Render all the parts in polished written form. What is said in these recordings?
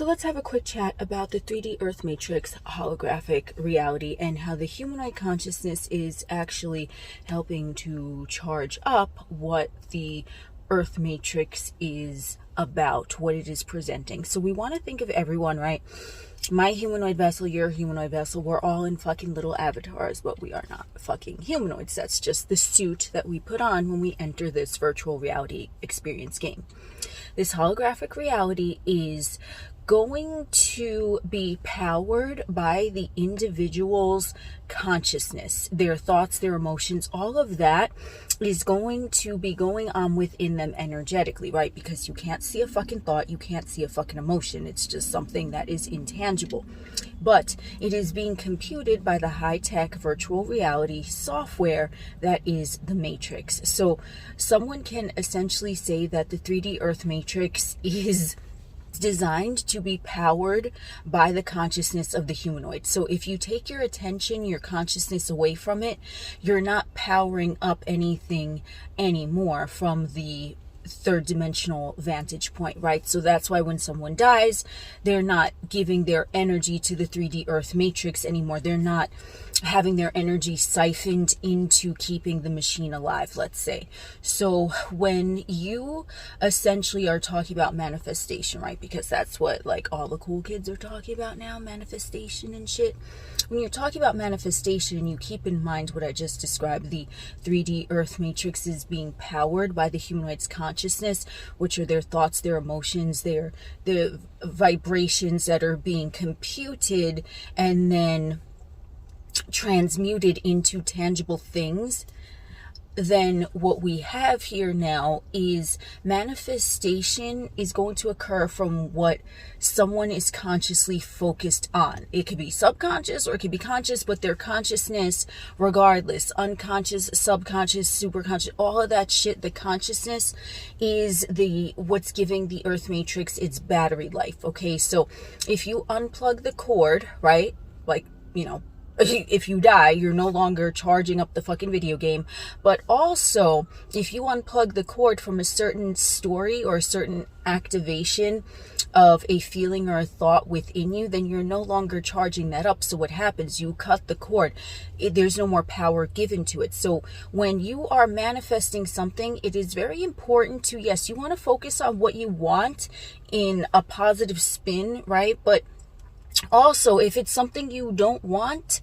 So let's have a quick chat about the 3D Earth Matrix holographic reality and how the humanoid consciousness is actually helping to charge up what the Earth Matrix is about, what it is presenting. So we want to think of everyone, right? My humanoid vessel, your humanoid vessel, we're all in fucking little avatars, but we are not fucking humanoids. That's just the suit that we put on when we enter this virtual reality experience game. This holographic reality is going to be powered by the individual's consciousness, their thoughts, their emotions, all of that is going to be going on within them energetically, right? Because you can't see a fucking thought, you can't see a fucking emotion. It's just something that is intangible. But it is being computed by the high-tech virtual reality software that is the Matrix. So someone can essentially say that the 3D Earth Matrix is designed to be powered by the consciousness of the humanoid. So if you take your attention, your consciousness away from it, you're not powering up anything anymore from the third dimensional vantage point, right? So that's why when someone dies, they're not giving their energy to the 3D Earth Matrix anymore. They're not having their energy siphoned into keeping the machine alive, let's say. So when you essentially are talking about manifestation, right? Because that's what like all the cool kids are talking about now, manifestation and shit. When you're talking about manifestation and you keep in mind what I just described, the 3D Earth Matrix is being powered by the humanoid's consciousness, which are their thoughts, their emotions, the vibrations that are being computed and then transmuted into tangible things. Then what we have here now is manifestation is going to occur from what someone is consciously focused on. It could be subconscious or it could be conscious, but their consciousness, regardless, unconscious, subconscious, superconscious, all of that shit, the consciousness is what's giving the Earth Matrix its battery life. Okay, so if you unplug the cord, right, like, you know, if you die, you're no longer charging up the fucking video game. But also, if you unplug the cord from a certain story or a certain activation of a feeling or a thought within you, then you're no longer charging that up. So what happens? You cut the cord. There's no more power given to it. So when you are manifesting something, it is very important to, yes, you want to focus on what you want in a positive spin, right? But also, if it's something you don't want,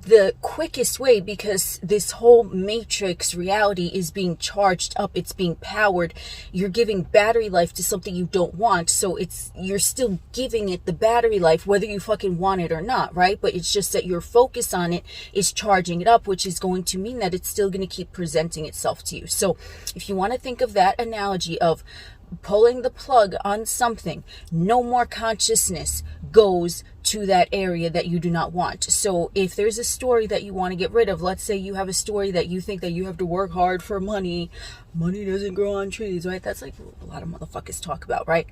the quickest way, because this whole matrix reality is being charged up, it's being powered, you're giving battery life to something you don't want. So you're still giving it the battery life, whether you fucking want it or not, right? But it's just that your focus on it is charging it up, which is going to mean that it's still going to keep presenting itself to you. So if you want to think of that analogy of pulling the plug on something, no more consciousness goes to that area that you do not want. So if there's a story that you want to get rid of, let's say you have a story that you think that you have to work hard for money doesn't grow on trees, right? That's like a lot of motherfuckers talk about, right?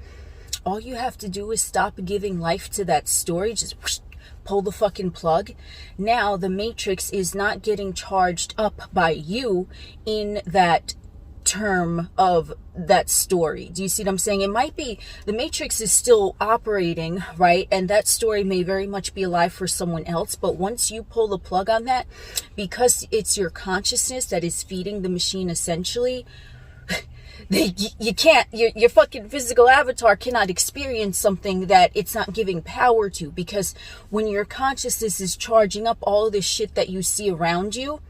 All you have to do is stop giving life to that story, just whoosh, pull the fucking plug. Now the matrix is not getting charged up by you in that term of that story. Do you see what I'm saying? It might be the matrix is still operating, right? And that story may very much be alive for someone else. But once you pull the plug on that, because it's your consciousness that is feeding the machine essentially, you can't, your fucking physical avatar cannot experience something that it's not giving power to, because when your consciousness is charging up all of this shit that you see around you,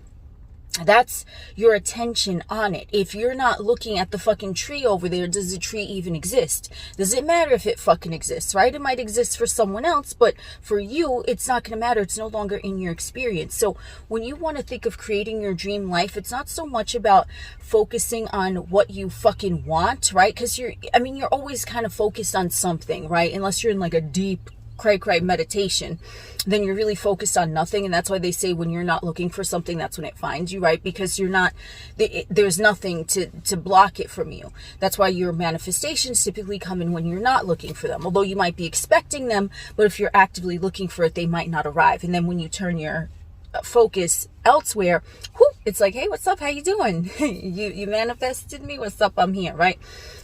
that's your attention on it. If you're not looking at the fucking tree over there, does the tree even exist? Does it matter if it fucking exists, right? It might exist for someone else, but for you, it's not going to matter. It's no longer in your experience. So when you want to think of creating your dream life, it's not so much about focusing on what you fucking want, right? Because you're always kind of focused on something, right? Unless you're in like a deep cray meditation, then you're really focused on nothing. And that's why they say when you're not looking for something, that's when it finds you, right? Because you're not, there's nothing to block it from you. That's why your manifestations typically come in when you're not looking for them, although you might be expecting them, but if you're actively looking for it, they might not arrive. And then when you turn your focus elsewhere, whoop, It's like, hey, what's up? How you doing? You manifested me. What's up? I'm here, right?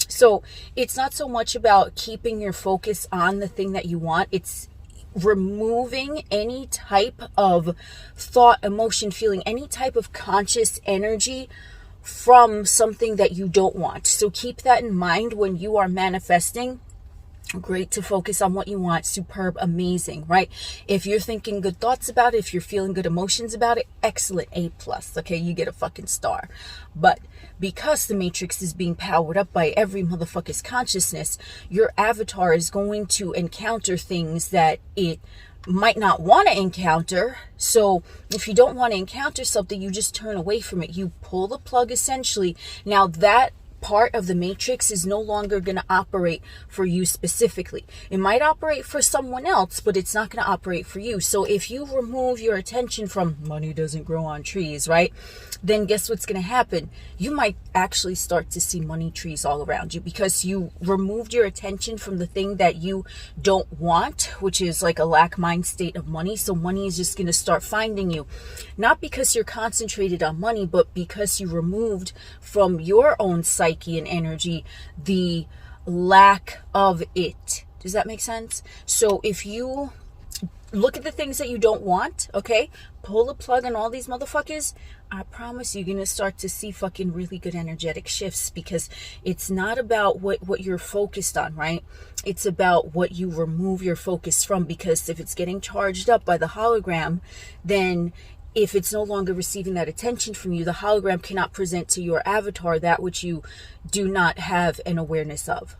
So it's not so much about keeping your focus on the thing that you want. It's removing any type of thought, emotion, feeling, any type of conscious energy from something that you don't want. So keep that in mind when you are manifesting. Great to focus on what you want. Superb, amazing, right? If you're thinking good thoughts about it, if you're feeling good emotions about it, excellent, A+. Okay, you get a fucking star. But because the matrix is being powered up by every motherfucker's consciousness, your avatar is going to encounter things that it might not want to encounter. So if you don't want to encounter something, you just turn away from it. You pull the plug, essentially. Now that part of the matrix is no longer going to operate for you specifically. It might operate for someone else, but it's not going to operate for you. So if you remove your attention from money doesn't grow on trees, right? Then guess what's going to happen? You might actually start to see money trees all around you because you removed your attention from the thing that you don't want, which is like a lack mind state of money. So money is just going to start finding you. Not because you're concentrated on money, but because you removed from your own psyche and energy the lack of it. Does that make sense? So if you look at the things that you don't want, okay, pull the plug on all these motherfuckers, I promise you're going to start to see fucking really good energetic shifts, because it's not about what you're focused on, right? It's about what you remove your focus from, because if it's getting charged up by the hologram, then if it's no longer receiving that attention from you, the hologram cannot present to your avatar that which you do not have an awareness of.